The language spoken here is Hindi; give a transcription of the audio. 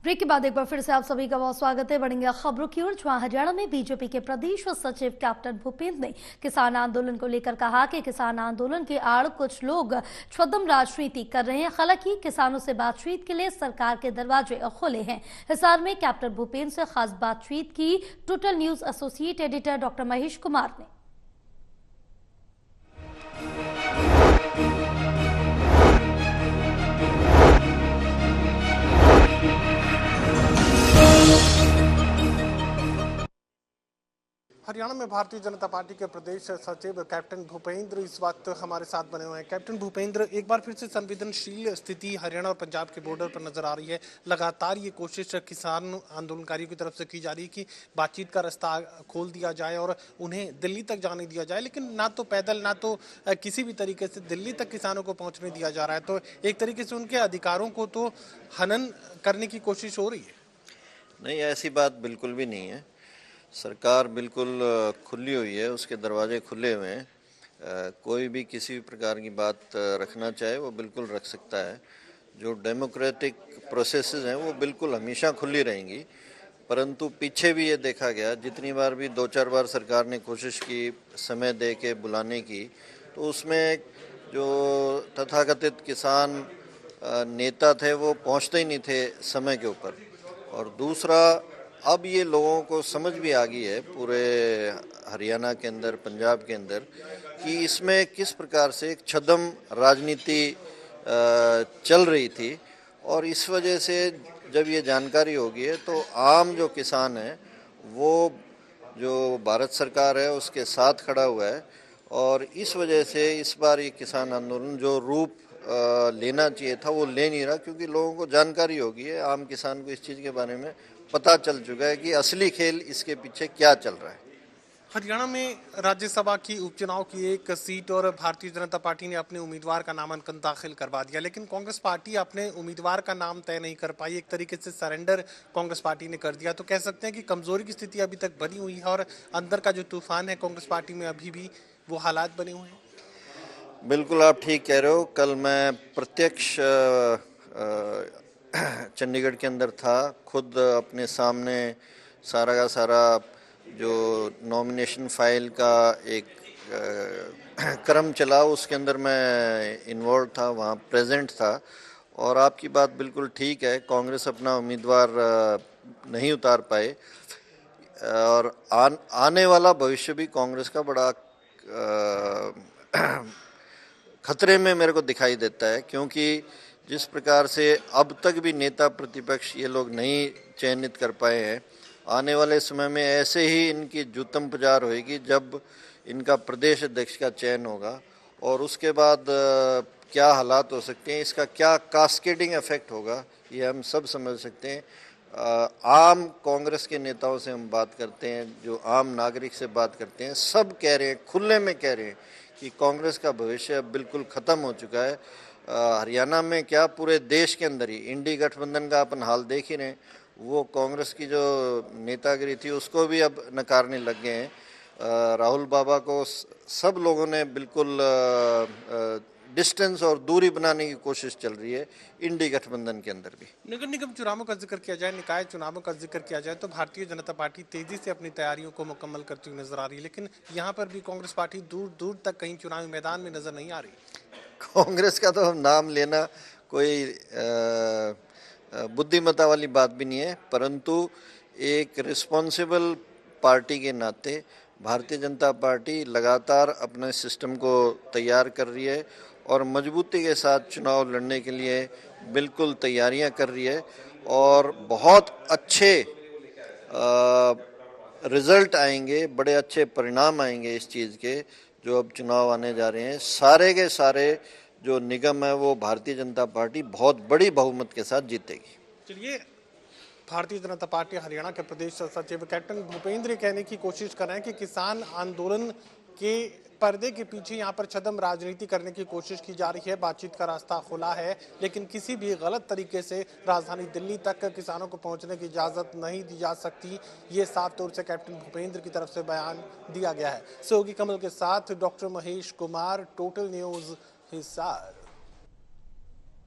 ब्रेक के बाद एक बार फिर से आप सभी का बहुत स्वागत है। बढ़ेंगे खबरों की ओर, जहां हरियाणा में बीजेपी के प्रदेश सचिव कैप्टन भूपेंद्र ने किसान आंदोलन को लेकर कहा कि किसान आंदोलन के आड़ कुछ लोग छद्म राजनीति कर रहे हैं। हालांकि किसानों से बातचीत के लिए सरकार के दरवाजे खुले हैं। हिसार में कैप्टन भूपेंद्र से खास बातचीत की total news associate editor doctor Mahesh Kumar ने। हरियाणा में भारतीय जनता पार्टी के प्रदेश सचिव कैप्टन भूपेंद्र इस वक्त हमारे साथ बने हुए हैं। कैप्टन भूपेंद्र, एक बार फिर से संवेदनशील स्थिति हरियाणा और पंजाब के बॉर्डर पर नजर आ रही है। लगातार ये कोशिश किसान आंदोलनकारियों की तरफ से की जा रही है कि बातचीत का रास्ता खोल दिया जाए और उन्हें दिल्ली तक जाने दिया जाए, लेकिन ना तो पैदल ना तो किसी भी तरीके से दिल्ली तक किसानों को पहुंचने दिया जा रहा है। तो एक तरीके से उनके अधिकारों को तो हनन करने की कोशिश हो रही है। नहीं, ऐसी बात बिल्कुल भी नहीं है। सरकार बिल्कुल खुली हुई है, उसके दरवाजे खुले हुए हैं। कोई भी किसी भी प्रकार की बात रखना चाहे वो बिल्कुल रख सकता है। जो डेमोक्रेटिक प्रोसेसेस हैं वो बिल्कुल हमेशा खुली रहेंगी। परंतु पीछे भी ये देखा गया, जितनी बार भी 2-4 बार सरकार ने कोशिश की समय दे के बुलाने की, तो उसमें जो तथाकथित किसान नेता थे वो पहुंचते ही नहीं थे समय के ऊपर। और दूसरा, अब ये लोगों को समझ भी आ गई है पूरे हरियाणा के अंदर, पंजाब के अंदर, कि इसमें किस प्रकार से एक छद्म राजनीति चल रही थी। और इस वजह से जब ये जानकारी होगी है तो आम जो किसान है वो जो भारत सरकार है उसके साथ खड़ा हुआ है। और इस वजह से इस बार ये किसान आंदोलन जो रूप लेना चाहिए था वो ले नहीं रहा, क्योंकि लोगों को जानकारी होगी है। आम किसान को इस चीज़ के बारे में पता चल चुका है कि असली खेल इसके पीछे क्या चल रहा है। हरियाणा में राज्यसभा की उपचुनाव की एक सीट और भारतीय जनता पार्टी ने अपने उम्मीदवार का नामांकन दाखिल करवा दिया, लेकिन कांग्रेस पार्टी अपने उम्मीदवार का नाम तय नहीं कर पाई। एक तरीके से सरेंडर कांग्रेस पार्टी ने कर दिया। तो कह सकते हैं कि कमजोरी की स्थिति अभी तक बनी हुई है और अंदर का जो तूफान है कांग्रेस पार्टी में अभी भी वो हालात बने हुए हैं। बिल्कुल आप ठीक कह रहे हो। कल मैं प्रत्यक्ष चंडीगढ़ के अंदर था, खुद अपने सामने सारा का सारा जो नॉमिनेशन फाइल का एक क्रम चला, उसके अंदर मैं इन्वॉल्व था, वहाँ प्रेजेंट था। और आपकी बात बिल्कुल ठीक है, कांग्रेस अपना उम्मीदवार नहीं उतार पाए। और आने वाला भविष्य भी कांग्रेस का बड़ा खतरे में मेरे को दिखाई देता है, क्योंकि जिस प्रकार से अब तक भी नेता प्रतिपक्ष ये लोग नहीं चयनित कर पाए हैं, आने वाले समय में ऐसे ही इनकी जूतम पुजार होएगी जब इनका प्रदेश अध्यक्ष का चयन होगा। और उसके बाद क्या हालात हो सकते हैं, इसका क्या कास्केडिंग इफेक्ट होगा, ये हम सब समझ सकते हैं। आम कांग्रेस के नेताओं से हम बात करते हैं, जो आम नागरिक से बात करते हैं, सब कह रहे हैं, खुले में कह रहे हैं कि कांग्रेस का भविष्य अब बिल्कुल ख़त्म हो चुका है। हरियाणा में क्या, पूरे देश के अंदर ही इंडी गठबंधन का अपन हाल देख ही रहे। वो कांग्रेस की जो नेतागिरी थी उसको भी अब नकारने लग गए हैं। राहुल बाबा को सब लोगों ने बिल्कुल डिस्टेंस और दूरी बनाने की कोशिश चल रही है इंडी गठबंधन के अंदर भी। नगर निगम चुनावों का जिक्र किया जाए, निकाय चुनावों का जिक्र किया जाए तो भारतीय जनता पार्टी तेजी से अपनी तैयारियों को मुकम्मल करती हुई नजर आ रही है, लेकिन यहाँ पर भी कांग्रेस पार्टी दूर दूर तक कहीं चुनावी मैदान में नजर नहीं आ रही। कांग्रेस का तो हम नाम लेना कोई बुद्धिमत्ता वाली बात भी नहीं है, परंतु एक रिस्पॉन्सिबल पार्टी के नाते भारतीय जनता पार्टी लगातार अपने सिस्टम को तैयार कर रही है और मजबूती के साथ चुनाव लड़ने के लिए बिल्कुल तैयारियां कर रही है। और बहुत अच्छे रिजल्ट आएंगे, बड़े अच्छे परिणाम आएंगे इस चीज़ के, जो अब चुनाव आने जा रहे हैं। सारे के सारे जो निगम है वो भारतीय जनता पार्टी बहुत बड़ी बहुमत के साथ जीतेगी। चलिए, भारतीय जनता पार्टी हरियाणा के प्रदेश सचिव कैप्टन भूपेंद्र कहने की कोशिश कर रहे हैं कि किसान आंदोलन के पर्दे के पीछे यहाँ पर छद्म राजनीति करने की कोशिश की जा रही है। बातचीत का रास्ता खुला है, लेकिन किसी भी गलत तरीके से राजधानी दिल्ली तक किसानों को पहुंचने की इजाजत नहीं दी जा सकती। ये साफ तौर से कैप्टन भूपेंद्र की तरफ से बयान दिया गया है। सहयोगी कमल के साथ doctor Mahesh Kumar, total news Hisar.